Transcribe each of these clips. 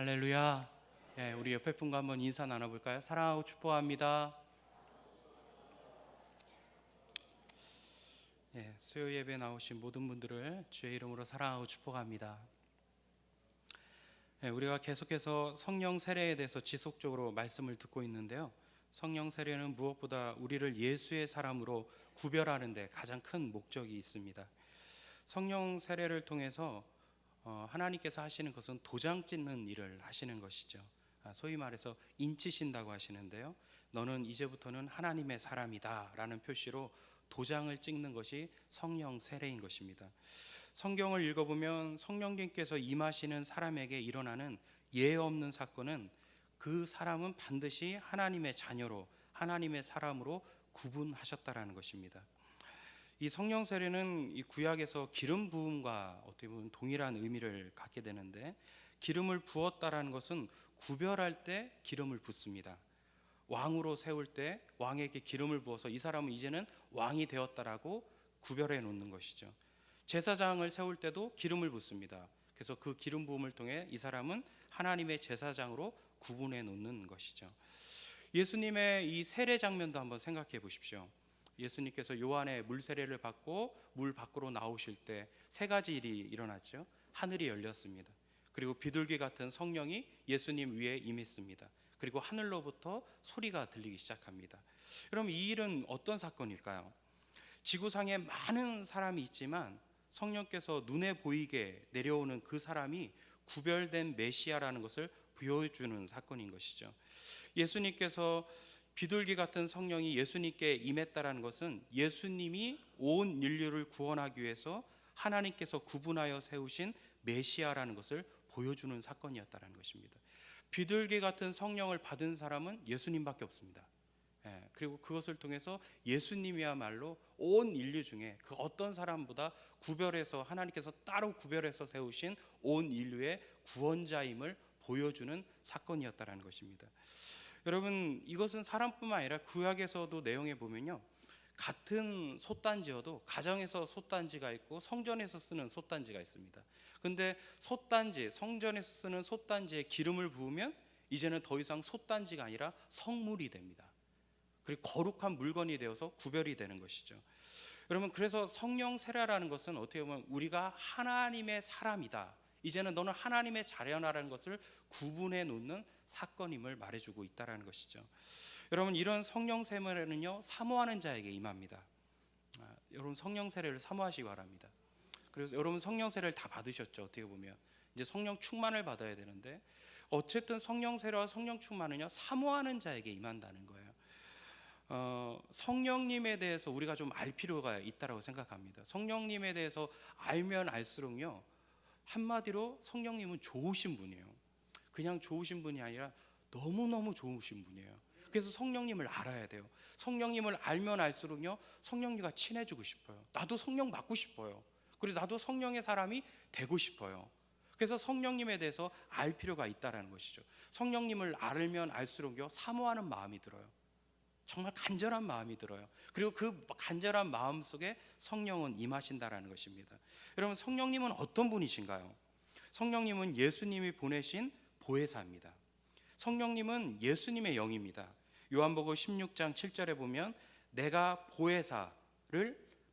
할렐루야. 네, 우리 옆에 분과 한번 인사 나눠볼까요? 사랑하고 축복합니다. 네, 수요 예배 나오신 모든 분들을 주의 이름으로 사랑하고 축복합니다. 네, 우리가 계속해서 성령 세례에 대해서 지속적으로 말씀을 듣고 있는데요. 성령 세례는 무엇보다 우리를 예수의 사람으로 구별하는 데 가장 큰 목적이 있습니다. 성령 세례를 통해서 하나님께서 하시는 것은 도장 찍는 일을 하시는 것이죠. 소위 말해서 인치신다고 하시는데요, 너는 이제부터는 하나님의 사람이다 라는 표시로 도장을 찍는 것이 성령 세례인 것입니다. 성경을 읽어보면 성령님께서 임하시는 사람에게 일어나는 예 없는 사건은 그 사람은 반드시 하나님의 자녀로, 하나님의 사람으로 구분하셨다라는 것입니다. 이 성령 세례는 이 구약에서 기름 부음과 어떻게 보면 동일한 의미를 갖게 되는데, 기름을 부었다라는 것은 구별할 때 기름을 붓습니다. 왕으로 세울 때 왕에게 기름을 부어서 이 사람은 이제는 왕이 되었다라고 구별해 놓는 것이죠. 제사장을 세울 때도 기름을 붓습니다. 그래서 그 기름 부음을 통해 이 사람은 하나님의 제사장으로 구분해 놓는 것이죠. 예수님의 이 세례 장면도 한번 생각해 보십시오. 예수님께서 요한의 물 세례를 받고 물 밖으로 나오실 때 세 가지 일이 일어났죠. 하늘이 열렸습니다. 그리고 비둘기 같은 성령이 예수님 위에 임했습니다. 그리고 하늘로부터 소리가 들리기 시작합니다. 그럼 이 일은 어떤 사건일까요? 지구상에 많은 사람이 있지만 성령께서 눈에 보이게 내려오는 그 사람이 구별된 메시아라는 것을 보여주는 사건인 것이죠. 예수님께서 비둘기 같은 성령이 예수님께 임했다라는 것은 예수님이 온 인류를 구원하기 위해서 하나님께서 구분하여 세우신 메시아라는 것을 보여주는 사건이었다는 것입니다. 비둘기 같은 성령을 받은 사람은 예수님밖에 없습니다. 그리고 그것을 통해서 예수님이야말로 온 인류 중에 그 어떤 사람보다 구별해서 하나님께서 따로 구별해서 세우신 온 인류의 구원자임을 보여주는 사건이었다는 것입니다. 여러분, 이것은 사람뿐만 아니라 구약에서도 내용에 보면요, 같은 솥단지여도 가정에서 솥단지가 있고 성전에서 쓰는 솥단지가 있습니다. 근데 솥단지, 성전에서 쓰는 솥단지에 기름을 부으면 이제는 더 이상 솥단지가 아니라 성물이 됩니다. 그리고 거룩한 물건이 되어서 구별이 되는 것이죠. 여러분, 그래서 성령 세례라는 것은 어떻게 보면 우리가 하나님의 사람이다, 이제는 너는 하나님의 자녀라는 것을 구분해 놓는 사건임을 말해주고 있다는 것이죠. 여러분, 이런 성령 세례는요, 사모하는 자에게 임합니다. 여러분, 성령 세례를 사모하시기 바랍니다. 그래서 여러분, 성령 세례를 다 받으셨죠. 어떻게 보면 이제 성령 충만을 받아야 되는데, 어쨌든 성령 세례와 성령 충만은요, 사모하는 자에게 임한다는 거예요. 성령님에 대해서 우리가 좀 알 필요가 있다고 생각합니다. 성령님에 대해서 알면 알수록요, 한마디로 성령님은 좋으신 분이에요. 그냥 좋으신 분이 아니라 너무너무 좋으신 분이에요. 그래서 성령님을 알아야 돼요. 성령님을 알면 알수록요, 성령님과 친해지고 싶어요. 나도 성령 받고 싶어요. 그리고 나도 성령의 사람이 되고 싶어요. 그래서 성령님에 대해서 알 필요가 있다는 것이죠. 성령님을 알면 알수록요, 사모하는 마음이 들어요. 정말 간절한 마음이 들어요. 그리고 그 간절한 마음 속에 성령은 임하신다라는 것입니다. 여러분, 성령님은 어떤 분이신가요? 성령님은 예수님이 보내신 보혜사입니다. 성령님은 예수님의 영입니다. 요한복음 16장 7절에 보면 내가 보혜사를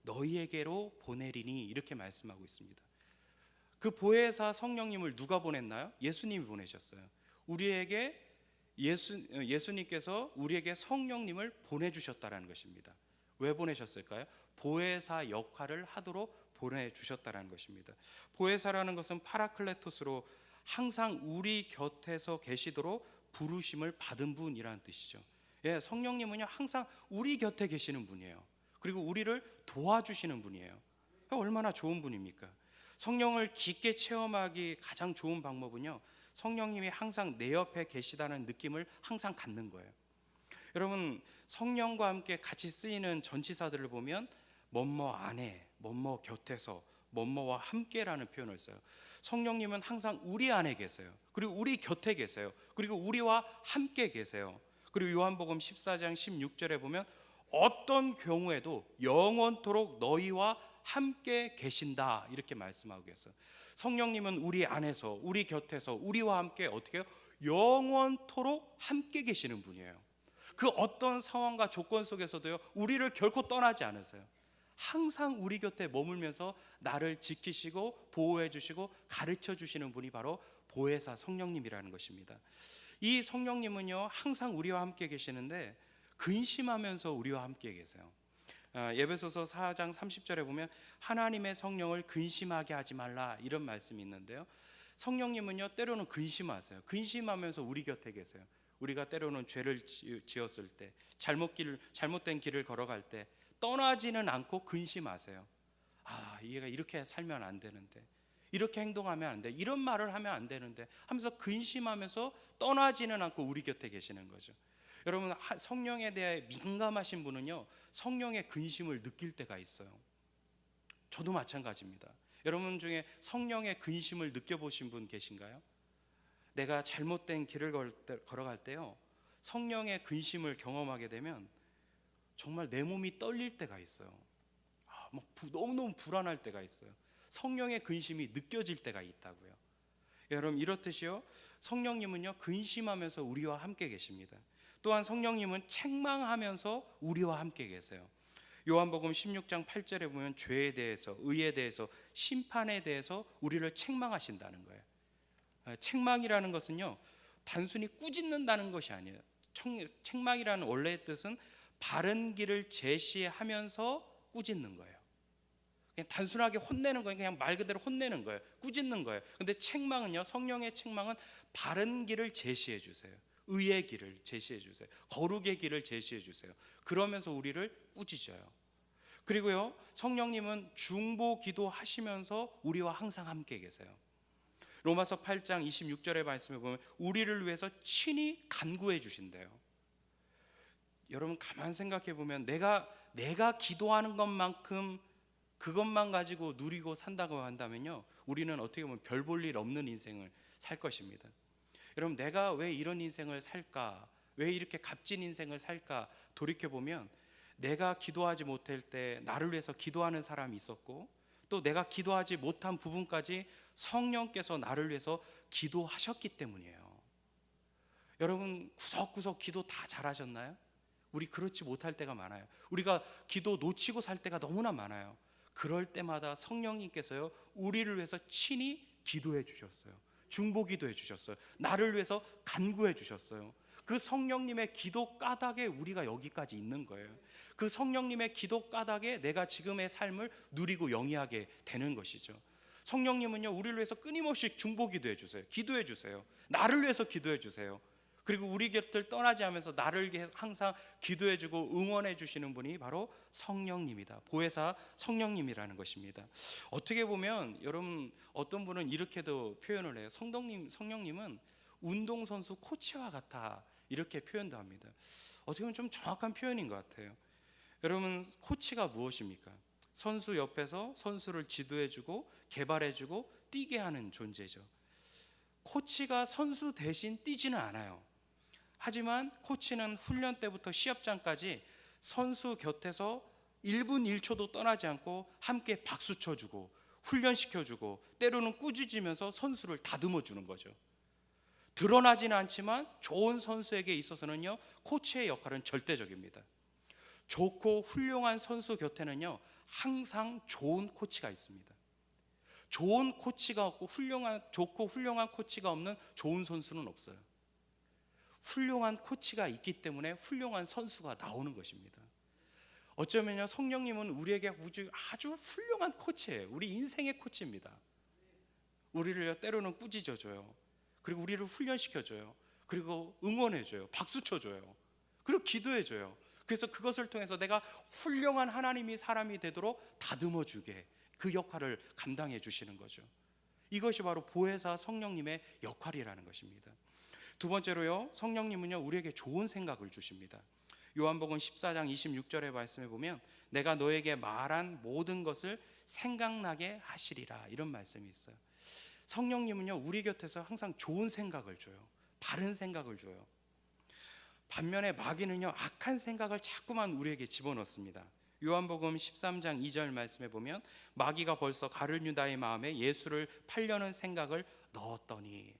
너희에게로 보내리니 이렇게 말씀하고 있습니다. 그 보혜사 성령님을 누가 보냈나요? 예수님이 보내셨어요. 우리에게 예수님께서 우리에게 성령님을 보내주셨다는 것입니다. 왜 보내셨을까요? 보혜사 역할을 하도록 보내주셨다는 것입니다. 보혜사라는 것은 파라클레토스로 항상 우리 곁에서 계시도록 부르심을 받은 분이라는 뜻이죠. 성령님은요, 항상 우리 곁에 계시는 분이에요. 그리고 우리를 도와주시는 분이에요. 얼마나 좋은 분입니까? 성령을 깊게 체험하기 가장 좋은 방법은요, 성령님이 항상 내 옆에 계시다는 느낌을 항상 갖는 거예요. 여러분, 성령과 함께 같이 쓰이는 전치사들을 보면 뭐뭐 안에, 뭐뭐 곁에서, 뭐뭐와 함께라는 표현을 써요. 성령님은 항상 우리 안에 계세요. 그리고 우리 곁에 계세요. 그리고 우리와 함께 계세요. 그리고 요한복음 14장 16절에 보면 어떤 경우에도 영원토록 너희와 함께 계신다 이렇게 말씀하고 계세요. 성령님은 우리 안에서, 우리 곁에서 우리와 함께 어떻게 해요? 영원토록 함께 계시는 분이에요. 그 어떤 상황과 조건 속에서도요, 우리를 결코 떠나지 않으세요. 항상 우리 곁에 머물면서 나를 지키시고 보호해 주시고 가르쳐 주시는 분이 바로 보혜사 성령님이라는 것입니다. 이 성령님은요, 항상 우리와 함께 계시는데 근심하면서 우리와 함께 계세요. 에베소서 4장 30절에 보면 하나님의 성령을 근심하게 하지 말라 이런 말씀이 있는데요, 성령님은요 때로는 근심하세요. 근심하면서 우리 곁에 계세요. 우리가 때로는 죄를 지었을 때, 잘못된 길을 걸어갈 때 떠나지는 않고 근심하세요. 얘가 이렇게 살면 안 되는데, 이렇게 행동하면 안 돼, 이런 말을 하면 안 되는데 하면서 근심하면서 떠나지는 않고 우리 곁에 계시는 거죠. 여러분, 성령에 대해 민감하신 분은요, 성령의 근심을 느낄 때가 있어요. 저도 마찬가지입니다. 여러분 중에 성령의 근심을 느껴보신 분 계신가요? 내가 잘못된 길을 걸어갈 때요, 성령의 근심을 경험하게 되면 정말 내 몸이 떨릴 때가 있어요. 너무너무 불안할 때가 있어요. 성령의 근심이 느껴질 때가 있다고요. 여러분, 이렇듯이요, 성령님은요 근심하면서 우리와 함께 계십니다. 또한 성령님은 책망하면서 우리와 함께 계세요. 요한복음 16장 8절에 보면 죄에 대해서, 의에 대해서, 심판에 대해서 우리를 책망하신다는 거예요. 책망이라는 것은요, 단순히 꾸짖는다는 것이 아니에요. 책망이라는 원래의 뜻은 바른 길을 제시하면서 꾸짖는 거예요. 그냥 단순하게 혼내는 거예요. 그냥 말 그대로 혼내는 거예요. 꾸짖는 거예요. 근데 책망은요, 성령의 책망은 바른 길을 제시해 주세요. 의의 길을 제시해 주세요. 거룩의 길을 제시해 주세요. 그러면서 우리를 꾸짖어요. 그리고요, 성령님은 중보 기도하시면서 우리와 항상 함께 계세요. 로마서 8장 26절의 말씀에 보면 우리를 위해서 친히 간구해 주신대요. 여러분, 가만 생각해 보면 내가 기도하는 것만큼 그것만 가지고 누리고 산다고 한다면요, 우리는 어떻게 보면 별 볼 일 없는 인생을 살 것입니다. 여러분, 내가 왜 이런 인생을 살까? 왜 이렇게 값진 인생을 살까? 돌이켜보면 내가 기도하지 못할 때 나를 위해서 기도하는 사람이 있었고, 또 내가 기도하지 못한 부분까지 성령께서 나를 위해서 기도하셨기 때문이에요. 여러분, 구석구석 기도 다 잘하셨나요? 우리 그렇지 못할 때가 많아요. 우리가 기도 놓치고 살 때가 너무나 많아요. 그럴 때마다 성령님께서요, 우리를 위해서 친히 기도해 주셨어요. 중보 기도해 주셨어요. 나를 위해서 간구해 주셨어요. 그 성령님의 기도 까닭에 우리가 여기까지 있는 거예요. 그 성령님의 기도 까닭에 내가 지금의 삶을 누리고 영위하게 되는 것이죠. 성령님은요, 우리를 위해서 끊임없이 중보 기도해 주세요. 기도해 주세요. 나를 위해서 기도해 주세요. 그리고 우리 곁을 떠나지 않으면서 나를 항상 기도해 주고 응원해 주시는 분이 바로 성령님이다. 보혜사 성령님이라는 것입니다. 어떻게 보면 여러분, 어떤 분은 이렇게도 표현을 해요. 성령님은 운동선수 코치와 같아, 이렇게 표현도 합니다. 어떻게 보면 좀 정확한 표현인 것 같아요. 여러분, 코치가 무엇입니까? 선수 옆에서 선수를 지도해주고 개발해주고 뛰게 하는 존재죠. 코치가 선수 대신 뛰지는 않아요. 하지만 코치는 훈련 때부터 시합장까지 선수 곁에서 1분 1초도 떠나지 않고 함께 박수 쳐주고 훈련시켜주고 때로는 꾸짖으면서 선수를 다듬어 주는 거죠. 드러나지는 않지만 좋은 선수에게 있어서는요, 코치의 역할은 절대적입니다. 좋고 훌륭한 선수 곁에는요, 항상 좋은 코치가 있습니다. 좋은 코치가 없고 좋고 훌륭한 코치가 없는 좋은 선수는 없어요. 훌륭한 코치가 있기 때문에 훌륭한 선수가 나오는 것입니다. 어쩌면요, 성령님은 우리에게 아주 훌륭한 코치예요. 우리 인생의 코치입니다. 우리를 때로는 꾸짖어줘요. 그리고 우리를 훈련시켜줘요. 그리고 응원해줘요. 박수 쳐줘요. 그리고 기도해줘요. 그래서 그것을 통해서 내가 훌륭한 하나님이 사람이 되도록 다듬어주게, 그 역할을 감당해 주시는 거죠. 이것이 바로 보혜사 성령님의 역할이라는 것입니다. 두 번째로요, 성령님은요, 우리에게 좋은 생각을 주십니다. 요한복음 14장 26절의 말씀에 보면 내가 너에게 말한 모든 것을 생각나게 하시리라, 이런 말씀이 있어요. 성령님은요, 우리 곁에서 항상 좋은 생각을 줘요. 바른 생각을 줘요. 반면에 마귀는요, 악한 생각을 자꾸만 우리에게 집어넣습니다. 요한복음 13장 2절 말씀에 보면 마귀가 벌써 가룟 유다의 마음에 예수를 팔려는 생각을 넣었더니,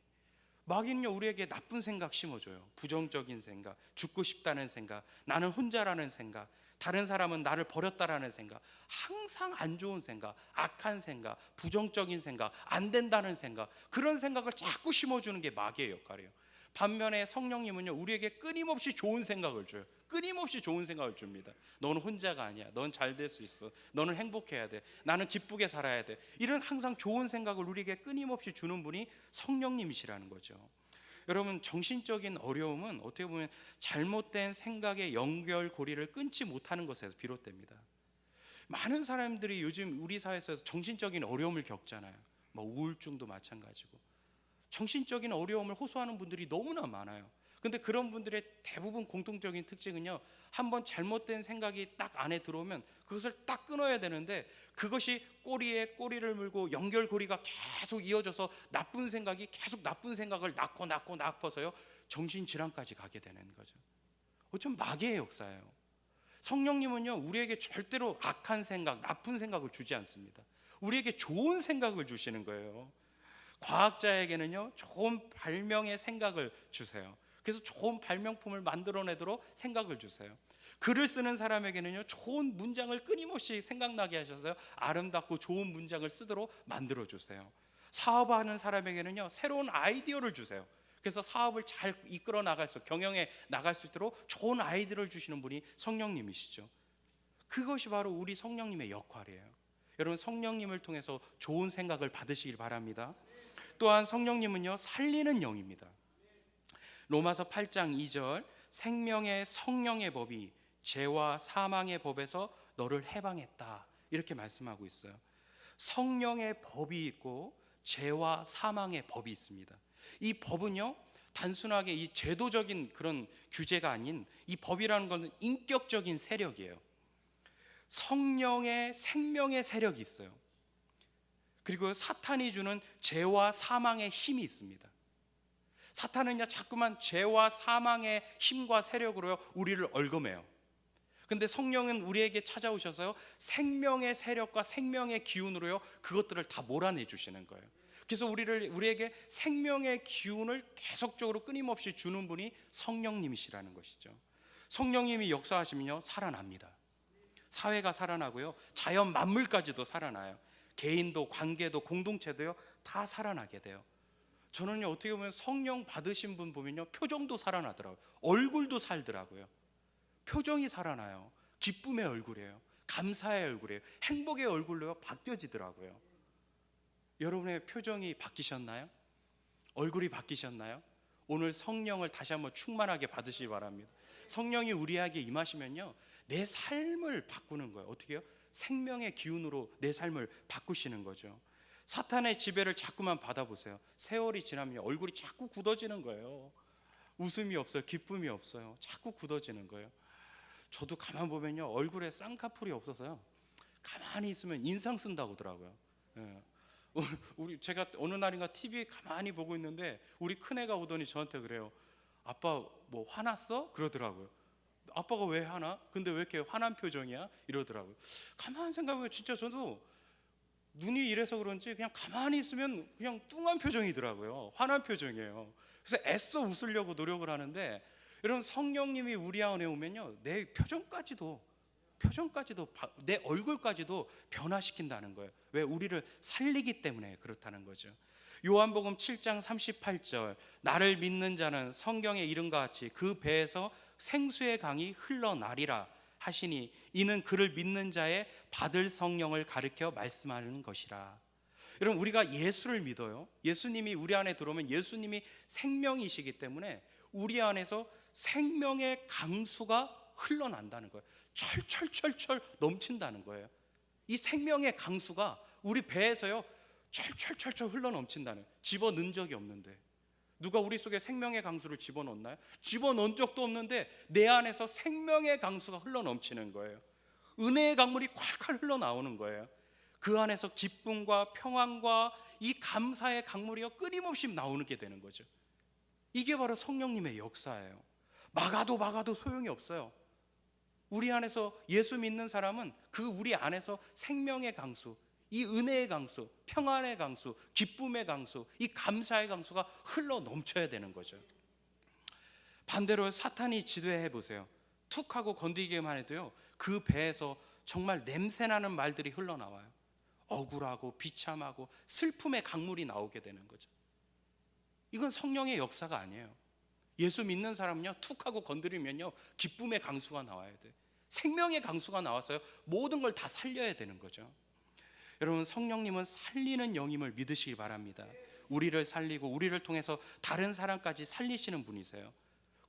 마귀는요 우리에게 나쁜 생각 심어줘요. 부정적인 생각, 죽고 싶다는 생각, 나는 혼자라는 생각, 다른 사람은 나를 버렸다라는 생각, 항상 안 좋은 생각, 악한 생각, 부정적인 생각, 안 된다는 생각, 그런 생각을 자꾸 심어주는 게 마귀의 역할이에요. 반면에 성령님은요 우리에게 끊임없이 좋은 생각을 줘요. 끊임없이 좋은 생각을 줍니다. 너는 혼자가 아니야. 넌 잘 될 수 있어. 너는 행복해야 돼. 나는 기쁘게 살아야 돼. 이런 항상 좋은 생각을 우리에게 끊임없이 주는 분이 성령님이시라는 거죠. 여러분, 정신적인 어려움은 어떻게 보면 잘못된 생각의 연결고리를 끊지 못하는 것에서 비롯됩니다. 많은 사람들이 요즘 우리 사회에서 정신적인 어려움을 겪잖아요. 뭐 우울증도 마찬가지고 정신적인 어려움을 호소하는 분들이 너무나 많아요. 근데 그런 분들의 대부분 공통적인 특징은요, 한번 잘못된 생각이 딱 안에 들어오면 그것을 딱 끊어야 되는데, 그것이 꼬리에 꼬리를 물고 연결고리가 계속 이어져서 나쁜 생각이 계속 나쁜 생각을 낳고서요 정신질환까지 가게 되는 거죠. 어쩜 마귀의 역사예요. 성령님은요 우리에게 절대로 악한 생각, 나쁜 생각을 주지 않습니다. 우리에게 좋은 생각을 주시는 거예요. 과학자에게는요 좋은 발명의 생각을 주세요. 그래서 좋은 발명품을 만들어내도록 생각을 주세요. 글을 쓰는 사람에게는요 좋은 문장을 끊임없이 생각나게 하셔서요 아름답고 좋은 문장을 쓰도록 만들어 주세요. 사업하는 사람에게는요 새로운 아이디어를 주세요. 그래서 사업을 잘 이끌어 나갈 수, 경영해 나갈 수 있도록 좋은 아이디어를 주시는 분이 성령님이시죠. 그것이 바로 우리 성령님의 역할이에요. 여러분, 성령님을 통해서 좋은 생각을 받으시길 바랍니다. 또한 성령님은요 살리는 영입니다. 로마서 8장 2절, 생명의 성령의 법이 죄와 사망의 법에서 너를 해방했다, 이렇게 말씀하고 있어요. 성령의 법이 있고 죄와 사망의 법이 있습니다. 이 법은요 단순하게 이 제도적인 그런 규제가 아닌, 이 법이라는 것은 인격적인 세력이에요. 성령의 생명의 세력이 있어요. 그리고 사탄이 주는 죄와 사망의 힘이 있습니다. 사탄은요 자꾸만 죄와 사망의 힘과 세력으로 우리를 얽어매요. 근데 성령은 우리에게 찾아오셔서요 생명의 세력과 생명의 기운으로요 그것들을 다 몰아내 주시는 거예요. 그래서 우리에게 생명의 기운을 계속적으로 끊임없이 주는 분이 성령님이시라는 것이죠. 성령님이 역사하시면요 살아납니다. 사회가 살아나고요 자연 만물까지도 살아나요. 개인도, 관계도, 공동체도요 다 살아나게 돼요. 저는요 어떻게 보면 성령 받으신 분 보면요 표정도 살아나더라고요. 얼굴도 살더라고요. 표정이 살아나요. 기쁨의 얼굴이에요. 감사의 얼굴이에요. 행복의 얼굴로요 바뀌어지더라고요. 여러분의 표정이 바뀌셨나요? 얼굴이 바뀌셨나요? 오늘 성령을 다시 한번 충만하게 받으시기 바랍니다. 성령이 우리에게 임하시면요 내 삶을 바꾸는 거예요. 어떻게 해요? 생명의 기운으로 내 삶을 바꾸시는 거죠. 사탄의 지배를 자꾸만 받아보세요. 세월이 지나면 얼굴이 자꾸 굳어지는 거예요. 웃음이 없어요. 기쁨이 없어요. 자꾸 굳어지는 거예요. 저도 가만 보면요 얼굴에 쌍꺼풀이 없어서요 가만히 있으면 인상 쓴다고 하더라고요. 제가 어느 날인가 TV 가만히 보고 있는데 우리 큰애가 오더니 저한테 그래요. 아빠 뭐 화났어? 그러더라고요. 아빠가 왜 화나? 근데 왜 이렇게 화난 표정이야? 이러더라고요. 가만히 생각해보면 진짜 저도 눈이 이래서 그런지 그냥 가만히 있으면 그냥 뚱한 표정이더라고요. 화난 표정이에요. 그래서 애써 웃으려고 노력을 하는데, 여러분 성령님이 우리 안에 오면요 내 표정까지도 내 얼굴까지도 변화시킨다는 거예요. 왜? 우리를 살리기 때문에 그렇다는 거죠. 요한복음 7장 38절, 나를 믿는 자는 성경의 이름과 같이 그 배에서 생수의 강이 흘러나리라 하시니 이는 그를 믿는 자의 받을 성령을 가리켜 말씀하는 것이라. 여러분, 우리가 예수를 믿어요. 예수님이 우리 안에 들어오면 예수님이 생명이시기 때문에 우리 안에서 생명의 강수가 흘러난다는 거예요. 철철철철 넘친다는 거예요. 이 생명의 강수가 우리 배에서요 철철철철 흘러넘친다는, 집어넣은 적이 없는데 누가 우리 속에 생명의 강수를 집어넣나요? 집어넣은 적도 없는데 내 안에서 생명의 강수가 흘러넘치는 거예요. 은혜의 강물이 콸콸 흘러나오는 거예요. 그 안에서 기쁨과 평안과 이 감사의 강물이 끊임없이 나오게 되는 거죠. 이게 바로 성령님의 역사예요. 막아도 소용이 없어요. 우리 안에서 예수 믿는 사람은 그 우리 안에서 생명의 강수, 이 은혜의 강수, 평안의 강수, 기쁨의 강수, 이 감사의 강수가 흘러 넘쳐야 되는 거죠. 반대로 사탄이 지도해 보세요. 툭 하고 건드리기만 해도요, 그 배에서 정말 냄새나는 말들이 흘러나와요. 억울하고 비참하고 슬픔의 강물이 나오게 되는 거죠. 이건 성령의 역사가 아니에요. 예수 믿는 사람은요, 툭 하고 건드리면요, 기쁨의 강수가 나와야 돼요. 생명의 강수가 나와서요, 모든 걸 다 살려야 되는 거죠. 여러분, 성령님은 살리는 영임을 믿으시기 바랍니다. 우리를 살리고 우리를 통해서 다른 사람까지 살리시는 분이세요.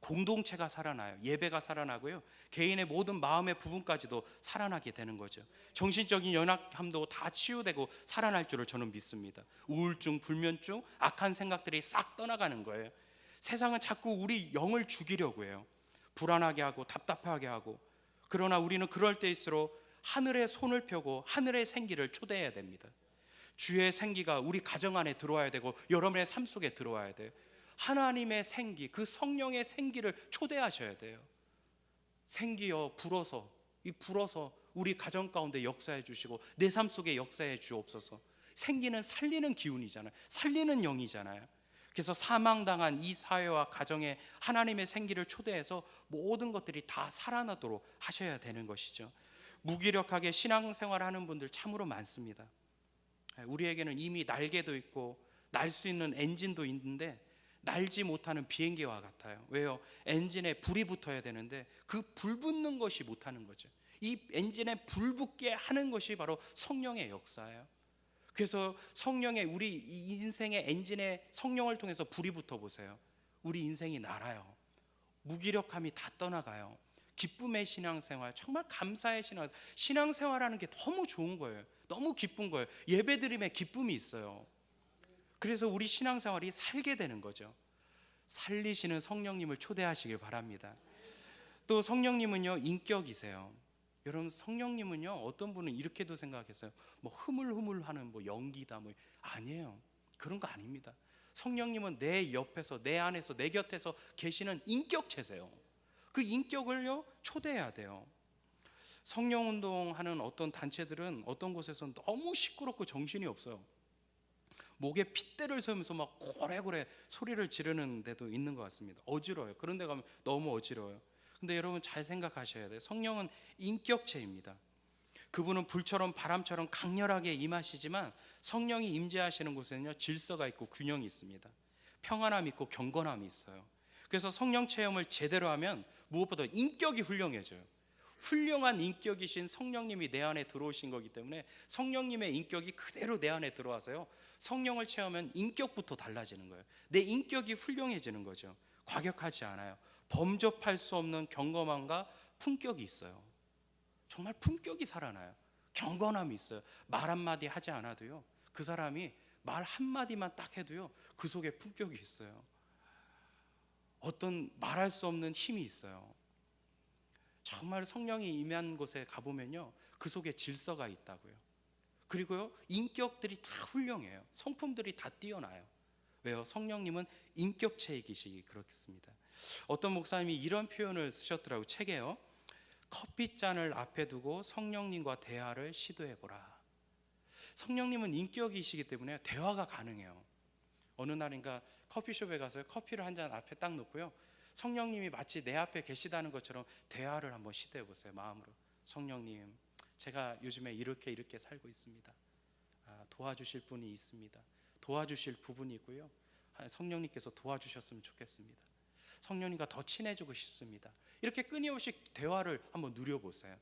공동체가 살아나요. 예배가 살아나고요, 개인의 모든 마음의 부분까지도 살아나게 되는 거죠. 정신적인 연약함도 다 치유되고 살아날 줄을 저는 믿습니다. 우울증, 불면증, 악한 생각들이 싹 떠나가는 거예요. 세상은 자꾸 우리 영을 죽이려고 해요. 불안하게 하고 답답하게 하고. 그러나 우리는 그럴 때일수록 하늘의 손을 펴고 하늘의 생기를 초대해야 됩니다. 주의 생기가 우리 가정 안에 들어와야 되고 여러분의 삶 속에 들어와야 돼요. 하나님의 생기, 그 성령의 생기를 초대하셔야 돼요. 생기여 불어서, 이 불어서 우리 가정 가운데 역사해 주시고 내 삶 속에 역사해 주옵소서. 생기는 살리는 기운이잖아요. 살리는 영이잖아요. 그래서 사망당한 이 사회와 가정에 하나님의 생기를 초대해서 모든 것들이 다 살아나도록 하셔야 되는 것이죠. 무기력하게 신앙생활하는 분들 참으로 많습니다. 우리에게는 이미 날개도 있고 날 수 있는 엔진도 있는데 날지 못하는 비행기와 같아요. 왜요? 엔진에 불이 붙어야 되는데 그 불 붙는 것이 못하는 거죠. 이 엔진에 불 붙게 하는 것이 바로 성령의 역사예요. 그래서 성령의 우리 인생의 엔진에 성령을 통해서 불이 붙어 보세요. 우리 인생이 날아요. 무기력함이 다 떠나가요. 기쁨의 신앙생활, 정말 감사의 신앙생활하는 게 너무 좋은 거예요. 너무 기쁜 거예요. 예배드림에 기쁨이 있어요. 그래서 우리 신앙생활이 살게 되는 거죠. 살리시는 성령님을 초대하시길 바랍니다. 또 성령님은요, 인격이세요. 여러분, 성령님은요, 어떤 분은 이렇게도 생각했어요. 뭐 흐물흐물하는 뭐 연기다, 뭐 아니에요. 그런 거 아닙니다. 성령님은 내 옆에서, 내 안에서, 내 곁에서 계시는 인격체세요. 그 인격을요, 초대해야 돼요. 성령운동하는 어떤 단체들은 어떤 곳에서는 너무 시끄럽고 정신이 없어요. 목에 핏대를 세우면서 막 고래고래 소리를 지르는 데도 있는 것 같습니다. 어지러워요. 그런 데 가면 너무 어지러워요. 근데 여러분 잘 생각하셔야 돼요. 성령은 인격체입니다. 그분은 불처럼 바람처럼 강렬하게 임하시지만 성령이 임재하시는 곳에는요, 질서가 있고 균형이 있습니다. 평안함이 있고 경건함이 있어요. 그래서 성령 체험을 제대로 하면 무엇보다 인격이 훌륭해져요. 훌륭한 인격이신 성령님이 내 안에 들어오신 거기 때문에 성령님의 인격이 그대로 내 안에 들어와서요, 성령을 체험하면 인격부터 달라지는 거예요. 내 인격이 훌륭해지는 거죠. 과격하지 않아요. 범접할 수 없는 경건함과 품격이 있어요. 정말 품격이 살아나요. 경건함이 있어요. 말 한마디 하지 않아도요, 그 사람이 말 한마디만 딱 해도요, 그 속에 품격이 있어요. 어떤 말할 수 없는 힘이 있어요. 정말 성령이 임한 곳에 가보면요, 그 속에 질서가 있다고요. 그리고요, 인격들이 다 훌륭해요. 성품들이 다 뛰어나요. 왜요? 성령님은 인격체이시기 그렇습니다. 어떤 목사님이 이런 표현을 쓰셨더라고요. 책에요. 커피잔을 앞에 두고 성령님과 대화를 시도해보라. 성령님은 인격이시기 때문에 대화가 가능해요. 어느 날인가 커피숍에 가서 커피를 한 잔 앞에 딱 놓고요, 성령님이 마치 내 앞에 계시다는 것처럼 대화를 한번 시도해보세요. 마음으로. 성령님, 제가 요즘에 이렇게 살고 있습니다. 도와주실 분이 있습니다. 도와주실 부분이 있고요, 성령님께서 도와주셨으면 좋겠습니다. 성령님과 더 친해지고 싶습니다. 이렇게 끊임없이 대화를 한번 누려보세요.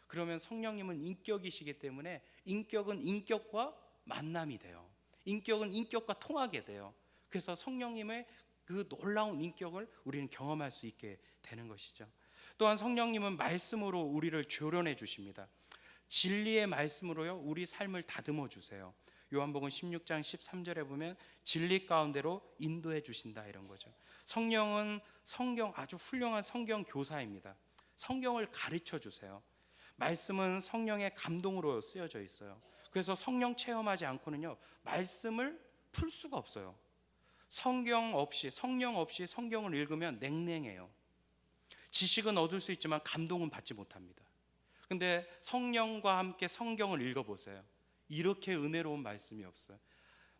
그러면 성령님은 인격이시기 때문에 인격은 인격과 만남이 돼요. 인격은 인격과 통하게 돼요. 그래서 성령님의 그 놀라운 인격을 우리는 경험할 수 있게 되는 것이죠. 또한 성령님은 말씀으로 우리를 조련해 주십니다. 진리의 말씀으로요, 우리 삶을 다듬어 주세요. 요한복음 16장 13절에 보면 진리 가운데로 인도해 주신다, 이런 거죠. 성령은 성경, 아주 훌륭한 성경 교사입니다. 성경을 가르쳐 주세요. 말씀은 성령의 감동으로 쓰여져 있어요. 그래서 성령 체험하지 않고는요, 말씀을 풀 수가 없어요. 성령 없이 성경을 읽으면 냉랭해요. 지식은 얻을 수 있지만 감동은 받지 못합니다. 근데 성령과 함께 성경을 읽어보세요. 이렇게 은혜로운 말씀이 없어요.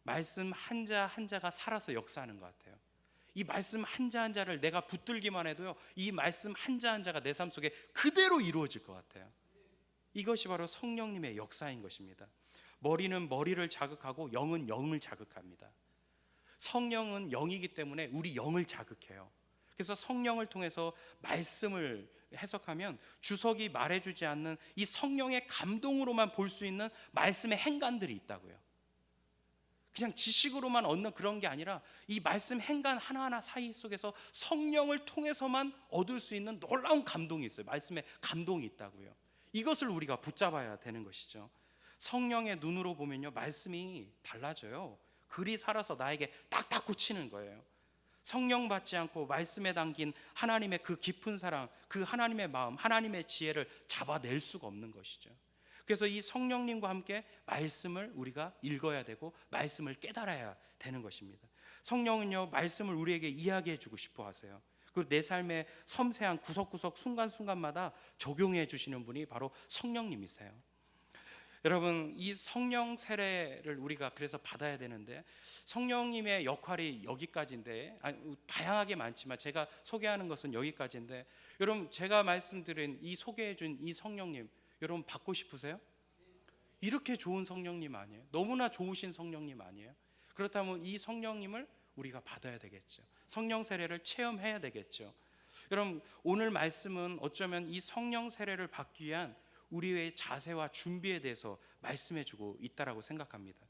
말씀 한자 한자가 살아서 역사하는 것 같아요. 이 말씀 한자 한자를 내가 붙들기만 해도요, 이 말씀 한자 한자가 내 삶 속에 그대로 이루어질 것 같아요. 이것이 바로 성령님의 역사인 것입니다. 머리는 머리를 자극하고 영은 영을 자극합니다. 성령은 영이기 때문에 우리 영을 자극해요. 그래서 성령을 통해서 말씀을 해석하면 주석이 말해주지 않는 이 성령의 감동으로만 볼 수 있는 말씀의 행간들이 있다고요. 그냥 지식으로만 얻는 그런 게 아니라 이 말씀 행간 하나하나 사이 속에서 성령을 통해서만 얻을 수 있는 놀라운 감동이 있어요. 말씀에 감동이 있다고요. 이것을 우리가 붙잡아야 되는 것이죠. 성령의 눈으로 보면요, 말씀이 달라져요. 글이 살아서 나에게 딱딱 꽂히는 거예요. 성령 받지 않고 말씀에 담긴 하나님의 그 깊은 사랑, 그 하나님의 마음, 하나님의 지혜를 잡아낼 수가 없는 것이죠. 그래서 이 성령님과 함께 말씀을 우리가 읽어야 되고 말씀을 깨달아야 되는 것입니다. 성령은요, 말씀을 우리에게 이야기해 주고 싶어 하세요. 그리고 내 삶의 섬세한 구석구석 순간순간마다 적용해 주시는 분이 바로 성령님이세요. 여러분, 이 성령 세례를 우리가 그래서 받아야 되는데, 성령님의 역할이 여기까지인데, 다양하게 많지만 제가 소개하는 것은 여기까지인데, 여러분, 제가 말씀드린 이 소개해 준 이 성령님, 여러분 받고 싶으세요? 이렇게 좋은 성령님 아니에요? 너무나 좋으신 성령님 아니에요? 그렇다면 이 성령님을 우리가 받아야 되겠죠. 성령 세례를 체험해야 되겠죠. 여러분, 오늘 말씀은 어쩌면 이 성령 세례를 받기 위한 우리의 자세와 준비에 대해서 말씀해 주고 있다라고 생각합니다.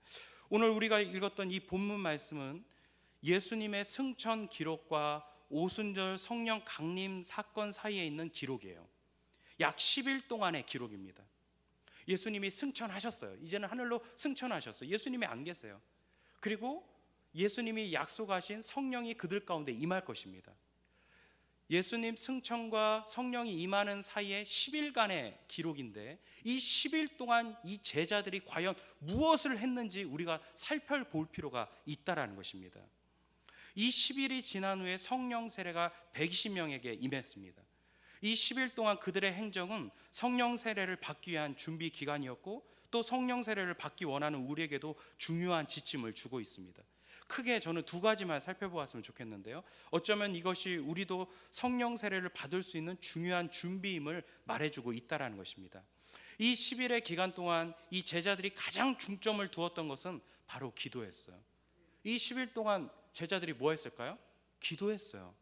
오늘 우리가 읽었던 이 본문 말씀은 예수님의 승천 기록과 오순절 성령 강림 사건 사이에 있는 기록이에요. 약 10일 동안의 기록입니다. 예수님이 승천하셨어요. 이제는 하늘로 승천하셨어요. 예수님이 안 계세요. 그리고 예수님이 약속하신 성령이 그들 가운데 임할 것입니다. 예수님 승천과 성령이 임하는 사이에 10일간의 기록인데, 이 10일 동안 이 제자들이 과연 무엇을 했는지 우리가 살펴볼 필요가 있다라는 것입니다. 이 10일이 지난 후에 성령 세례가 120명에게 임했습니다. 이 10일 동안 그들의 행정은 성령 세례를 받기 위한 준비 기간이었고, 또 성령 세례를 받기 원하는 우리에게도 중요한 지침을 주고 있습니다. 크게 저는 두 가지만 살펴보았으면 좋겠는데요, 어쩌면 이것이 우리도 성령 세례를 받을 수 있는 중요한 준비임을 말해주고 있다는 것입니다. 이 10일의 기간 동안 이 제자들이 가장 중점을 두었던 것은 바로 기도였어요. 이 10일 동안 제자들이 뭐 했을까요? 기도했어요.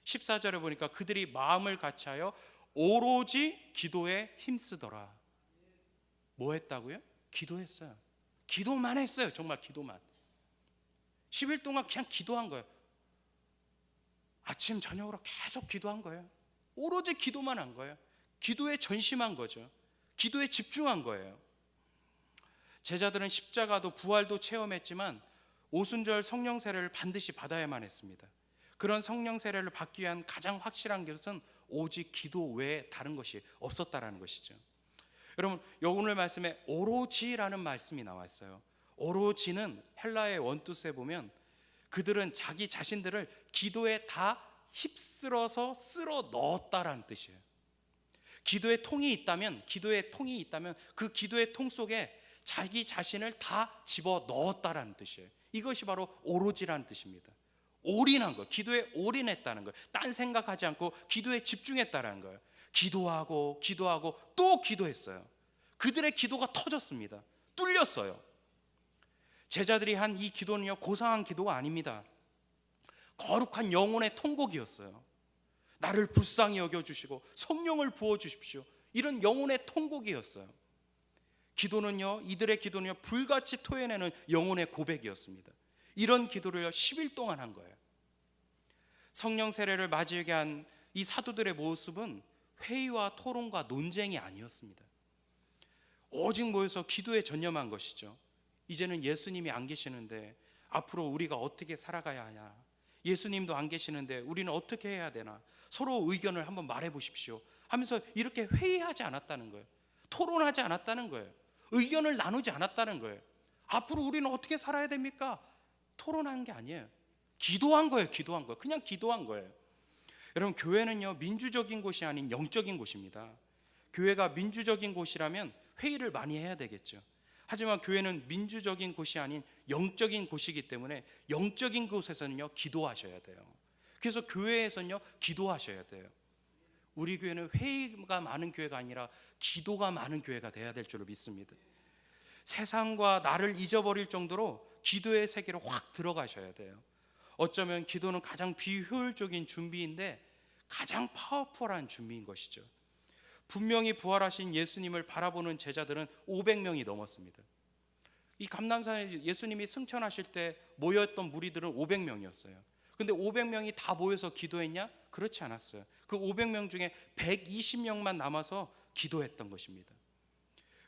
14절에 보니까 그들이 마음을 같이하여 오로지 기도에 힘쓰더라. 뭐 했다고요? 기도했어요. 기도만 했어요. 정말 기도만. 10일 동안 그냥 기도한 거예요. 아침 저녁으로 계속 기도한 거예요. 오로지 기도만 한 거예요. 기도에 전심한 거죠. 기도에 집중한 거예요. 제자들은 십자가도 부활도 체험했지만 오순절 성령 세례를 반드시 받아야만 했습니다. 그런 성령 세례를 받기 위한 가장 확실한 것은 오직 기도 외에 다른 것이 없었다라는 것이죠. 여러분, 오늘 말씀에 오로지라는 말씀이 나와 있어요. 오로지는 헬라의 원뜻에 보면 그들은 자기 자신들을 기도에 다 휩쓸어서 쓸어 넣었다라는 뜻이에요. 기도의 통이 있다면 그 기도의 통 속에 자기 자신을 다 집어 넣었다라는 뜻이에요. 이것이 바로 오로지라는 뜻입니다. 올인한 거, 기도에 올인했다는 거예요. 딴 생각하지 않고 기도에 집중했다는 거예요. 기도하고 또 기도했어요. 그들의 기도가 터졌습니다. 뚫렸어요. 제자들이 한 이 기도는요, 고상한 기도가 아닙니다. 거룩한 영혼의 통곡이었어요. 나를 불쌍히 여겨주시고 성령을 부어주십시오, 이런 영혼의 통곡이었어요. 기도는요, 이들의 기도는요, 불같이 토해내는 영혼의 고백이었습니다. 이런 기도를 10일 동안 한 거예요. 성령 세례를 맞이하게 한 이 사도들의 모습은 회의와 토론과 논쟁이 아니었습니다. 오직 모여서 기도에 전념한 것이죠. 이제는 예수님이 안 계시는데 앞으로 우리가 어떻게 살아가야 하냐, 예수님도 안 계시는데 우리는 어떻게 해야 되나, 서로 의견을 한번 말해 보십시오 하면서 이렇게 회의하지 않았다는 거예요. 토론하지 않았다는 거예요. 의견을 나누지 않았다는 거예요. 앞으로 우리는 어떻게 살아야 됩니까? 토론한 게 아니에요. 기도한 거예요. 그냥 기도한 거예요. 여러분, 교회는요 민주적인 곳이 아닌 영적인 곳입니다. 교회가 민주적인 곳이라면 회의를 많이 해야 되겠죠. 하지만 교회는 민주적인 곳이 아닌 영적인 곳이기 때문에 영적인 곳에서는요 기도하셔야 돼요. 그래서 교회에서는요 기도하셔야 돼요. 우리 교회는 회의가 많은 교회가 아니라 기도가 많은 교회가 돼야 될 줄로 믿습니다. 세상과 나를 잊어버릴 정도로 기도의 세계로 확 들어가셔야 돼요. 어쩌면 기도는 가장 비효율적인 준비인데 가장 파워풀한 준비인 것이죠. 분명히 부활하신 예수님을 바라보는 제자들은 500명이 넘었습니다. 이 감람산에 예수님이 승천하실 때 모였던 무리들은 500명이었어요. 근데 500명이 다 모여서 기도했냐? 그렇지 않았어요. 그 500명 중에 120명만 남아서 기도했던 것입니다.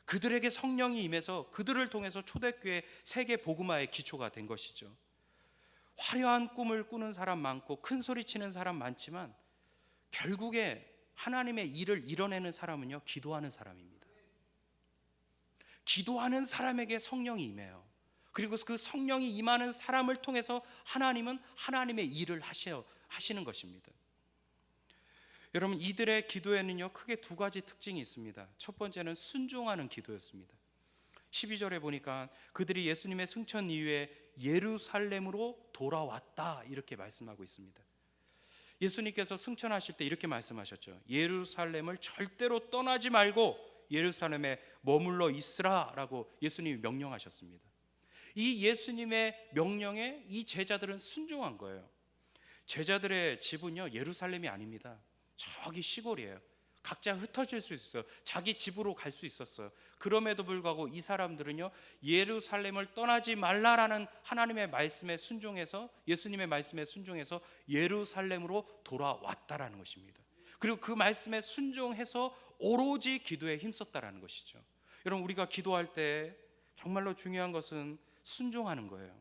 그들에게 성령이 임해서 그들을 통해서 초대교회 세계 복음화의 기초가 된 것이죠. 화려한 꿈을 꾸는 사람 많고 큰 소리 치는 사람 많지만 결국에 하나님의 일을 이뤄내는 사람은요 기도하는 사람입니다. 기도하는 사람에게 성령이 임해요. 그리고 그 성령이 임하는 사람을 통해서 하나님은 하나님의 일을 하시는 것입니다. 여러분, 이들의 기도에는요 크게 두 가지 특징이 있습니다. 첫 번째는 순종하는 기도였습니다. 12절에 보니까 그들이 예수님의 승천 이후에 예루살렘으로 돌아왔다 이렇게 말씀하고 있습니다. 예수님께서 승천하실 때 이렇게 말씀하셨죠. 예루살렘을 절대로 떠나지 말고 예루살렘에 머물러 있으라 라고 예수님이 명령하셨습니다. 이 예수님의 명령에 이 제자들은 순종한 거예요. 제자들의 집은요 예루살렘이 아닙니다. 저기 시골이에요. 각자 흩어질 수 있어요. 자기 집으로 갈 수 있었어요. 그럼에도 불구하고 이 사람들은요 예루살렘을 떠나지 말라라는 하나님의 말씀에 순종해서, 예수님의 말씀에 순종해서 예루살렘으로 돌아왔다라는 것입니다. 그리고 그 말씀에 순종해서 오로지 기도에 힘썼다라는 것이죠. 여러분, 우리가 기도할 때 정말로 중요한 것은 순종하는 거예요.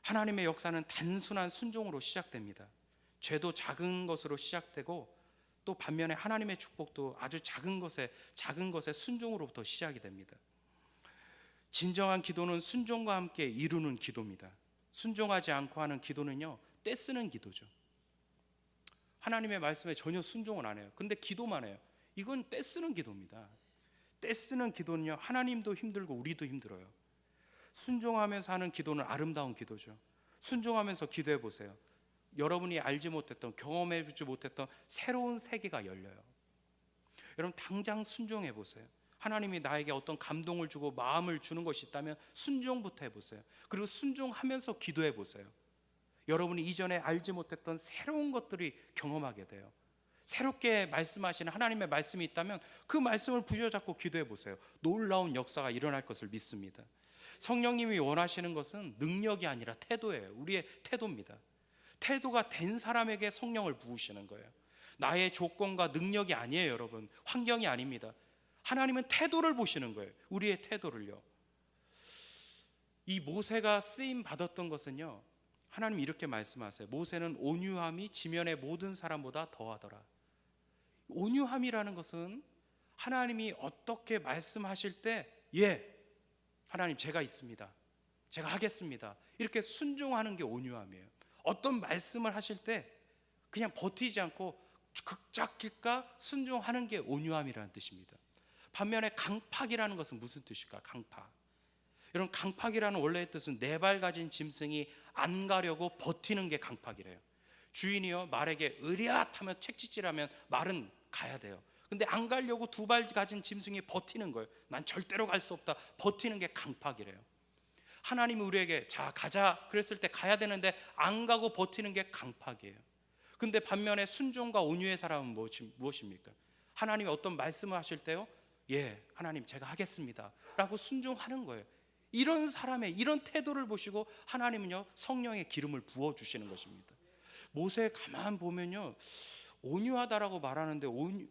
하나님의 역사는 단순한 순종으로 시작됩니다. 죄도 작은 것으로 시작되고 또 반면에 하나님의 축복도 아주 작은 것의 순종으로부터 시작이 됩니다. 진정한 기도는 순종과 함께 이루는 기도입니다. 순종하지 않고 하는 기도는요 떼쓰는 기도죠. 하나님의 말씀에 전혀 순종을 안 해요. 근데 기도만 해요. 이건 떼쓰는 기도입니다. 떼쓰는 기도는요 하나님도 힘들고 우리도 힘들어요. 순종하면서 하는 기도는 아름다운 기도죠. 순종하면서 기도해 보세요. 여러분이 알지 못했던, 경험해보지 못했던 새로운 세계가 열려요. 여러분, 당장 순종해 보세요. 하나님이 나에게 어떤 감동을 주고 마음을 주는 것이 있다면 순종부터 해보세요. 그리고 순종하면서 기도해 보세요. 여러분이 이전에 알지 못했던 새로운 것들이 경험하게 돼요. 새롭게 말씀하시는 하나님의 말씀이 있다면 그 말씀을 부여잡고 기도해 보세요. 놀라운 역사가 일어날 것을 믿습니다. 성령님이 원하시는 것은 능력이 아니라 태도예요. 우리의 태도입니다. 태도가 된 사람에게 성령을 부으시는 거예요. 나의 조건과 능력이 아니에요, 여러분. 환경이 아닙니다. 하나님은 태도를 보시는 거예요. 우리의 태도를요. 이 모세가 쓰임 받았던 것은요, 하나님 이렇게 말씀하세요. 모세는 온유함이 지면의 모든 사람보다 더하더라. 온유함이라는 것은 하나님이 어떻게 말씀하실 때 하나님 제가 있습니다, 제가 하겠습니다, 이렇게 순종하는 게 온유함이에요. 어떤 말씀을 하실 때 그냥 버티지 않고 극작길까 순종하는 게 온유함이라는 뜻입니다. 반면에 강팍이라는 것은 무슨 뜻일까? 강팍. 여러분, 강팍이라는 원래의 뜻은 네 발 가진 짐승이 안 가려고 버티는 게 강팍이래요. 주인이요 말에게 으랴하면 책짓질하면 말은 가야 돼요. 근데 안 가려고 두 발 가진 짐승이 버티는 거예요. 난 절대로 갈 수 없다, 버티는 게 강팍이래요. 하나님이 우리에게 자 가자 그랬을 때 가야 되는데 안 가고 버티는 게 강팍이에요. 근데 반면에 순종과 온유의 사람은 무엇입니까? 하나님이 어떤 말씀을 하실 때요, 하나님 제가 하겠습니다 라고 순종하는 거예요. 이런 사람의 이런 태도를 보시고 하나님은요 성령의 기름을 부어주시는 것입니다. 모세 가만 보면요 온유하다라고 말하는데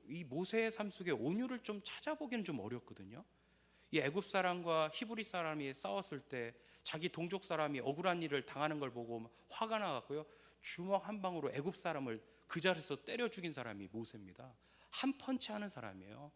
이 모세의 삶 속에 온유를 좀 찾아보기는 좀 어렵거든요. 이 애굽 사람과 히브리 사람이 싸웠을 때 자기 동족 사람이 억울한 일을 당하는 걸 보고 화가 나갖고요 주먹 한 방으로 애굽 사람을 그 자리에서 때려 죽인 사람이 모세입니다. 한 펀치 하는 사람이에요.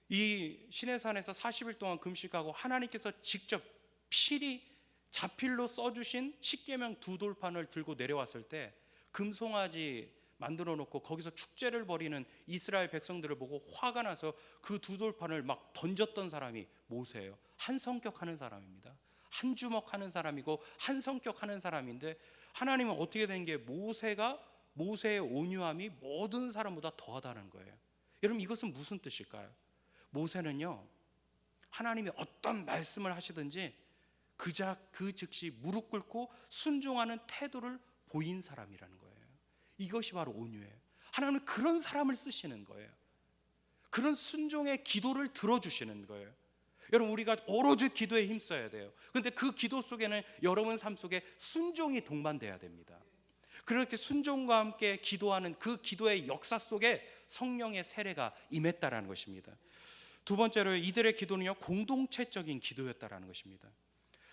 이 시내산에서 40일 동안 금식하고 하나님께서 직접 필히 자필로 써주신 십계명 두 돌판을 들고 내려왔을 때 금송아지 만들어 놓고 거기서 축제를 벌이는 이스라엘 백성들을 보고 화가 나서 그 두 돌판을 막 던졌던 사람이 모세예요. 한 성격하는 사람입니다. 한 주먹하는 사람이고 한 성격하는 사람인데, 하나님은 어떻게 된 게 모세가, 모세의 온유함이 모든 사람보다 더하다는 거예요. 여러분, 이것은 무슨 뜻일까요? 모세는요, 하나님이 어떤 말씀을 하시든지 그 즉시 무릎 꿇고 순종하는 태도를 보인 사람이라는 거예요. 이것이 바로 온유예요. 하나님은 그런 사람을 쓰시는 거예요. 그런 순종의 기도를 들어주시는 거예요. 여러분, 우리가 오로지 기도에 힘써야 돼요. 그런데 그 기도 속에는 여러분 삶 속에 순종이 동반돼야 됩니다. 그렇게 순종과 함께 기도하는 그 기도의 역사 속에 성령의 세례가 임했다라는 것입니다. 두 번째로 이들의 기도는요, 공동체적인 기도였다라는 것입니다.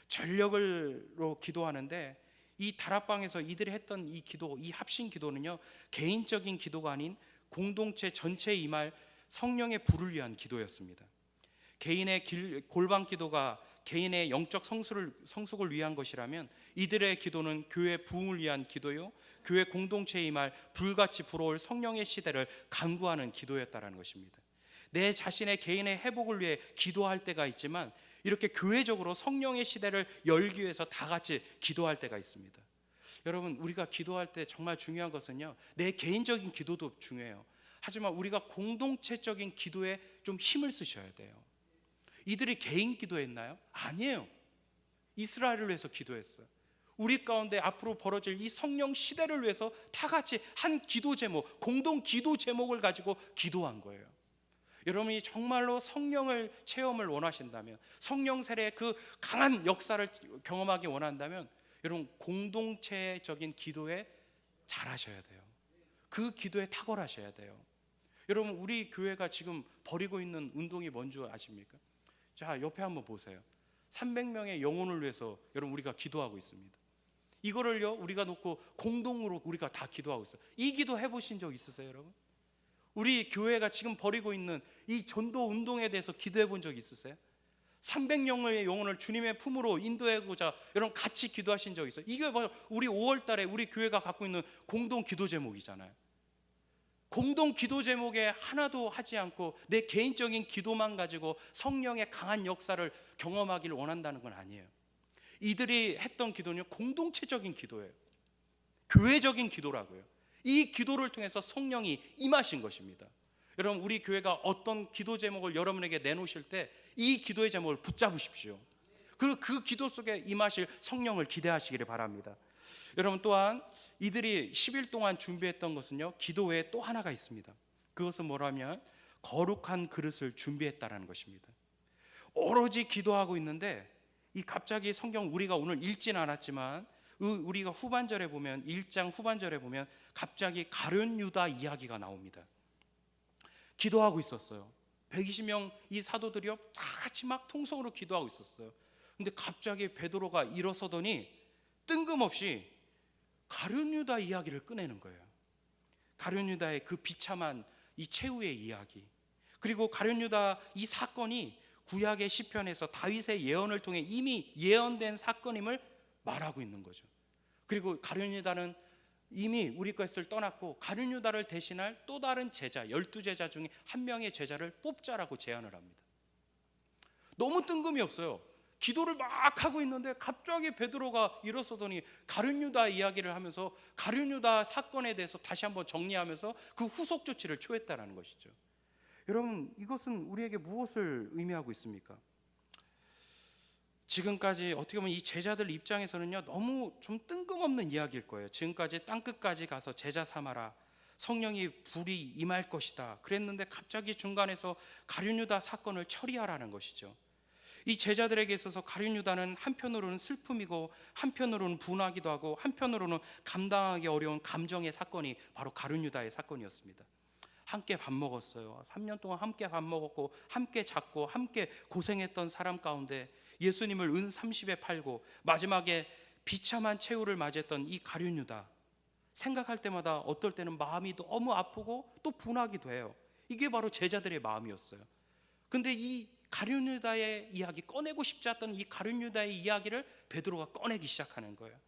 전력으로 기도하는데, 이 다락방에서 이들이 했던 이 기도, 이 합심 기도는요, 개인적인 기도가 아닌 공동체 전체에 임할 성령의 불을 위한 기도였습니다. 개인의 골방 기도가 개인의 영적 성숙을 위한 것이라면, 이들의 기도는 교회 부흥을 위한 기도요, 교회 공동체에 임할 불같이 불어올 성령의 시대를 간구하는 기도였다라는 것입니다. 내 자신의 개인의 회복을 위해 기도할 때가 있지만, 이렇게 교회적으로 성령의 시대를 열기 위해서 다 같이 기도할 때가 있습니다. 여러분, 우리가 기도할 때 정말 중요한 것은요, 내 개인적인 기도도 중요해요. 하지만 우리가 공동체적인 기도에 좀 힘을 쓰셔야 돼요. 이들이 개인 기도했나요? 아니에요. 이스라엘을 위해서 기도했어요. 우리 가운데 앞으로 벌어질 이 성령 시대를 위해서 다 같이 한 기도 제목, 공동 기도 제목을 가지고 기도한 거예요. 여러분이 정말로 성령을 체험을 원하신다면, 성령 세례의 그 강한 역사를 경험하기 원한다면, 여러분 공동체적인 기도에 잘하셔야 돼요. 그 기도에 탁월하셔야 돼요. 여러분, 우리 교회가 지금 벌이고 있는 운동이 뭔지 아십니까? 자, 옆에 한번 보세요. 300명의 영혼을 위해서 여러분 우리가 기도하고 있습니다. 이거를요, 우리가 놓고 공동으로 우리가 다 기도하고 있어요. 이 기도 해보신 적 있으세요, 여러분? 우리 교회가 지금 벌이고 있는 이 전도 운동에 대해서 기도해 본 적 있으세요? 300명의 영혼을 주님의 품으로 인도하고자 여러분 같이 기도하신 적 있어요? 이게 바로 우리 5월 달에 우리 교회가 갖고 있는 공동 기도 제목이잖아요. 공동 기도 제목에 하나도 하지 않고 내 개인적인 기도만 가지고 성령의 강한 역사를 경험하기를 원한다는 건 아니에요. 이들이 했던 기도는 공동체적인 기도예요. 교회적인 기도라고요. 이 기도를 통해서 성령이 임하신 것입니다. 여러분, 우리 교회가 어떤 기도 제목을 여러분에게 내놓으실 때 이 기도의 제목을 붙잡으십시오. 그리고 그 기도 속에 임하실 성령을 기대하시기를 바랍니다. 여러분, 또한 이들이 10일 동안 준비했던 것은요, 기도 외에 또 하나가 있습니다. 그것은 뭐라면 거룩한 그릇을 준비했다라는 것입니다. 오로지 기도하고 있는데, 이 갑자기 성경 우리가 오늘 읽진 않았지만 우리가 후반절에 보면, 1장 후반절에 보면 갑자기 가룟 유다 이야기가 나옵니다. 기도하고 있었어요. 120명 이 사도들이요, 다 같이 막 통성으로 기도하고 있었어요. 근데 갑자기 베드로가 일어서더니 뜬금없이 가룟 유다 이야기를 꺼내는 거예요. 가룟 유다의 그 비참한 이 최후의 이야기, 그리고 가룟 유다 이 사건이 구약의 시편에서 다윗의 예언을 통해 이미 예언된 사건임을 말하고 있는 거죠. 그리고 가룟 유다는 이미 우리 것을 떠났고 가룟 유다를 대신할 또 다른 제자, 12제자 중에 한 명의 제자를 뽑자라고 제안을 합니다. 너무 뜬금이 없어요. 기도를 막 하고 있는데 갑자기 베드로가 일어서더니 가룟 유다 이야기를 하면서 가룟 유다 사건에 대해서 다시 한번 정리하면서 그 후속 조치를 취했다는 것이죠. 여러분, 이것은 우리에게 무엇을 의미하고 있습니까? 지금까지 어떻게 보면 이 제자들 입장에서는요, 너무 좀 뜬금없는 이야기일 거예요. 지금까지 땅끝까지 가서 제자 삼아라, 성령이 불이 임할 것이다 그랬는데 갑자기 중간에서 가룟 유다 사건을 처리하라는 것이죠. 이 제자들에게 있어서 가룟 유다는 한편으로는 슬픔이고 한편으로는 분하기도 하고 한편으로는 감당하기 어려운 감정의 사건이 바로 가룟 유다의 사건이었습니다. 함께 밥 먹었어요. 3년 동안 함께 밥 먹었고 함께 잤고 함께 고생했던 사람 가운데 예수님을 은 30에 팔고 마지막에 비참한 최후를 맞이했던 이 가룟 유다, 생각할 때마다 어떨 때는 마음이 너무 아프고 또 분하기도 해요. 이게 바로 제자들의 마음이었어요. 근데 이 가룟 유다의 이야기, 꺼내고 싶지 않던 이 가룟 유다의 이야기를 베드로가 꺼내기 시작하는 거예요.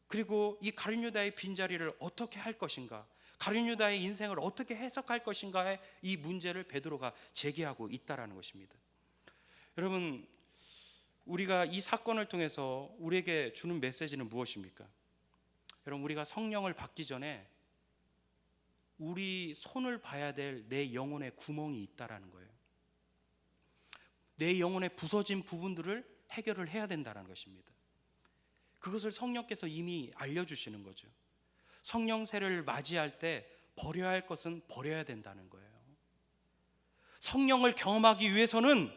그리고 이 가룟 유다의 빈자리를 어떻게 할 것인가, 가룟 유다의 인생을 어떻게 해석할 것인가의 이 문제를 베드로가 제기하고 있다라는 것입니다. 여러분, 우리가 이 사건을 통해서 우리에게 주는 메시지는 무엇입니까? 여러분, 우리가 성령을 받기 전에 우리 손을 봐야 될 내 영혼의 구멍이 있다라는 거예요. 내 영혼의 부서진 부분들을 해결을 해야 된다는 것입니다. 그것을 성령께서 이미 알려주시는 거죠. 성령 세례를 맞이할 때 버려야 할 것은 버려야 된다는 거예요. 성령을 경험하기 위해서는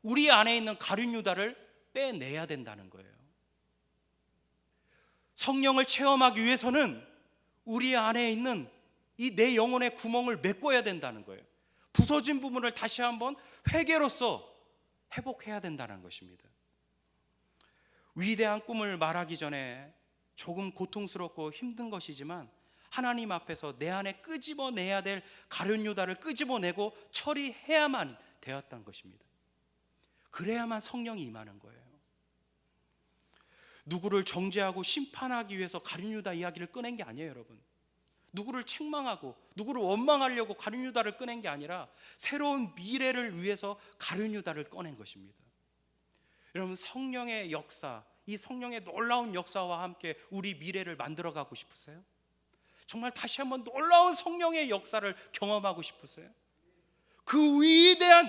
우리 안에 있는 가룟 유다를 빼내야 된다는 거예요. 성령을 체험하기 위해서는 우리 안에 있는 이 내 영혼의 구멍을 메꿔야 된다는 거예요. 부서진 부분을 다시 한번 회개로서 회복해야 된다는 것입니다. 위대한 꿈을 말하기 전에 조금 고통스럽고 힘든 것이지만 하나님 앞에서 내 안에 끄집어내야 될 가룟 유다를 끄집어내고 처리해야만 되었던 것입니다. 그래야만 성령이 임하는 거예요. 누구를 정죄하고 심판하기 위해서 가룟 유다 이야기를 꺼낸 게 아니에요, 여러분. 누구를 책망하고 누구를 원망하려고 가룟 유다를 꺼낸 게 아니라 새로운 미래를 위해서 가룟 유다를 꺼낸 것입니다. 여러분, 성령의 역사, 이 성령의 놀라운 역사와 함께 우리 미래를 만들어가고 싶으세요? 정말 다시 한번 놀라운 성령의 역사를 경험하고 싶으세요? 그 위대한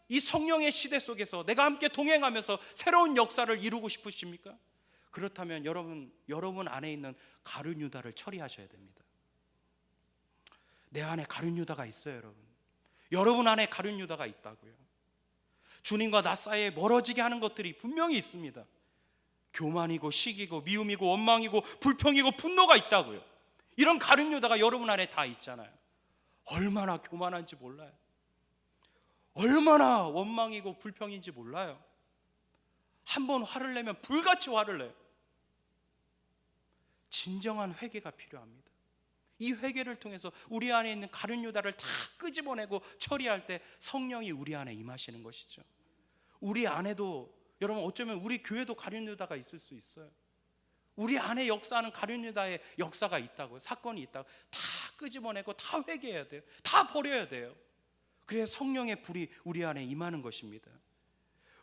이 성령의 시대 속에서 내가 함께 동행하면서 새로운 역사를 이루고 싶으십니까? 그렇다면 여러분 안에 있는 가룟 유다를 처리하셔야 됩니다. 내 안에 가룟 유다가 있어요, 여러분. 여러분 안에 가룟 유다가 있다고요. 주님과 나 사이에 멀어지게 하는 것들이 분명히 있습니다. 교만이고 시기고 미움이고 원망이고 불평이고 분노가 있다고요. 이런 가룟 유다가 여러분 안에 다 있잖아요. 얼마나 교만한지 몰라요. 얼마나 원망이고 불평인지 몰라요. 한번 화를 내면 불같이 화를 내요. 진정한 회개가 필요합니다. 이 회개를 통해서 우리 안에 있는 가룟 유다를 다 끄집어내고 처리할 때 성령이 우리 안에 임하시는 것이죠. 우리 안에도, 여러분, 어쩌면 우리 교회도 가룟 유다가 있을 수 있어요. 우리 안에 역사하는 가룟 유다의 역사가 있다고요. 사건이 있다고. 다 끄집어내고 다 회개해야 돼요. 다 버려야 돼요. 그래야 성령의 불이 우리 안에 임하는 것입니다.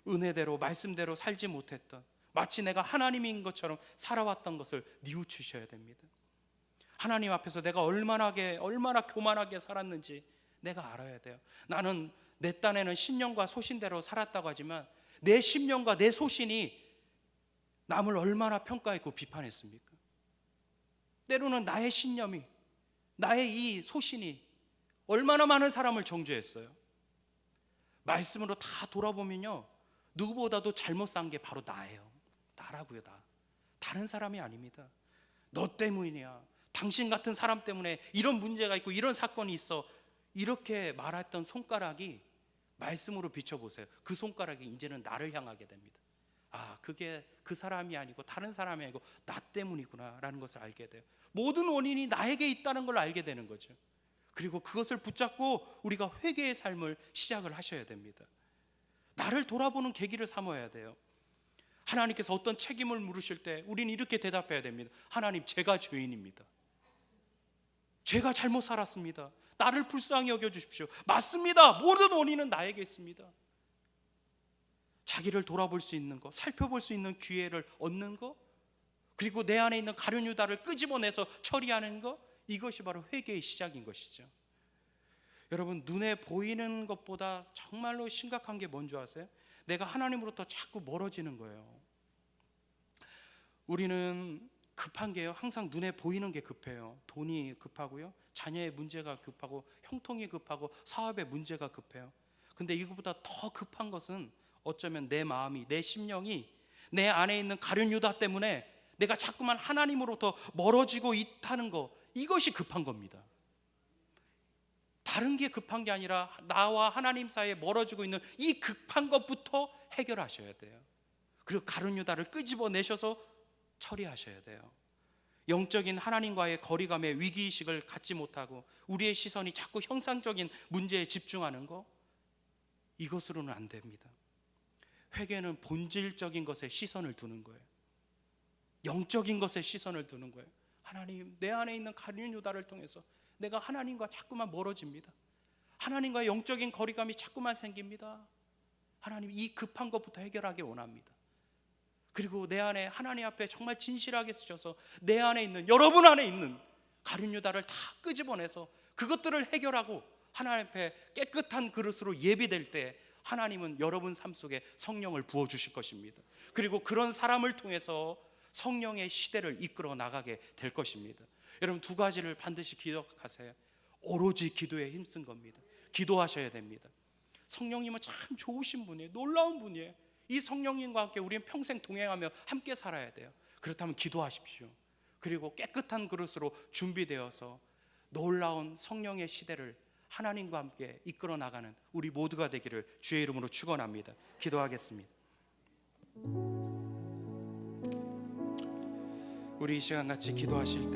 은혜대로 말씀대로 살지 못했던, 마치 내가 하나님인 것처럼 살아왔던 것을 뉘우치셔야 됩니다. 하나님 앞에서 내가 얼마나 교만하게 살았는지 내가 알아야 돼요. 나는 내 딴에는 신령과 소신대로 살았다고 하지만 내 심령과 내 소신이 남을 얼마나 평가했고 비판했습니까? 때로는 나의 신념이, 나의 이 소신이 얼마나 많은 사람을 정죄했어요. 말씀으로 다 돌아보면요, 누구보다도 잘못 산 게 바로 나예요. 나라고요. 다른 사람이 아닙니다. 너 때문이야, 당신 같은 사람 때문에 이런 문제가 있고 이런 사건이 있어, 이렇게 말했던 손가락이 말씀으로 비춰보세요. 그 손가락이 이제는 나를 향하게 됩니다. 아, 그게 그 사람이 아니고 다른 사람이 아니고 나 때문이구나 라는 것을 알게 돼요. 모든 원인이 나에게 있다는 걸 알게 되는 거죠. 그리고 그것을 붙잡고 우리가 회개의 삶을 시작을 하셔야 됩니다. 나를 돌아보는 계기를 삼아야 돼요. 하나님께서 어떤 책임을 물으실 때 우리는 이렇게 대답해야 됩니다. 하나님, 제가 죄인입니다. 제가 잘못 살았습니다. 나를 불쌍히 여겨주십시오. 맞습니다. 모든 원인은 나에게 있습니다. 자기를 돌아볼 수 있는 것, 살펴볼 수 있는 기회를 얻는 것, 그리고 내 안에 있는 가룟 유다를 끄집어내서 처리하는 것, 이것이 바로 회개의 시작인 것이죠. 여러분, 눈에 보이는 것보다 정말로 심각한 게 뭔지 아세요? 내가 하나님으로부터 자꾸 멀어지는 거예요. 우리는 급한 게요, 항상 눈에 보이는 게 급해요. 돈이 급하고요, 자녀의 문제가 급하고, 형통이 급하고, 사업의 문제가 급해요. 근데 이것보다 더 급한 것은 어쩌면 내 마음이, 내 심령이 내 안에 있는 가룟 유다 때문에 내가 자꾸만 하나님으로부터 멀어지고 있다는 거, 이것이 급한 겁니다. 다른 게 급한 게 아니라 나와 하나님 사이에 멀어지고 있는 이 급한 것부터 해결하셔야 돼요. 그리고 가룟 유다를 끄집어내셔서 처리하셔야 돼요. 영적인 하나님과의 거리감의 위기의식을 갖지 못하고 우리의 시선이 자꾸 형상적인 문제에 집중하는 거, 이것으로는 안 됩니다. 회개는 본질적인 것에 시선을 두는 거예요. 영적인 것에 시선을 두는 거예요. 하나님, 내 안에 있는 가룟 유다를 통해서 내가 하나님과 자꾸만 멀어집니다. 하나님과 영적인 거리감이 자꾸만 생깁니다. 하나님, 이 급한 것부터 해결하기 원합니다. 그리고 내 안에 하나님 앞에 정말 진실하게 쓰셔서 내 안에 있는, 여러분 안에 있는 가룟 유다를 다 끄집어내서 그것들을 해결하고 하나님 앞에 깨끗한 그릇으로 예비될 때 하나님은 여러분 삶 속에 성령을 부어주실 것입니다. 그리고 그런 사람을 통해서 성령의 시대를 이끌어 나가게 될 것입니다. 여러분, 두 가지를 반드시 기억하세요. 오로지 기도에 힘쓴 겁니다. 기도하셔야 됩니다. 성령님은 참 좋으신 분이에요. 놀라운 분이에요. 이 성령님과 함께 우리는 평생 동행하며 함께 살아야 돼요. 그렇다면 기도하십시오. 그리고 깨끗한 그릇으로 준비되어서 놀라운 성령의 시대를 하나님과 함께 이끌어 나가는 우리 모두가 되기를 주의 이름으로 축원합니다. 기도하겠습니다. 우리 이 시간 같이 기도하실 때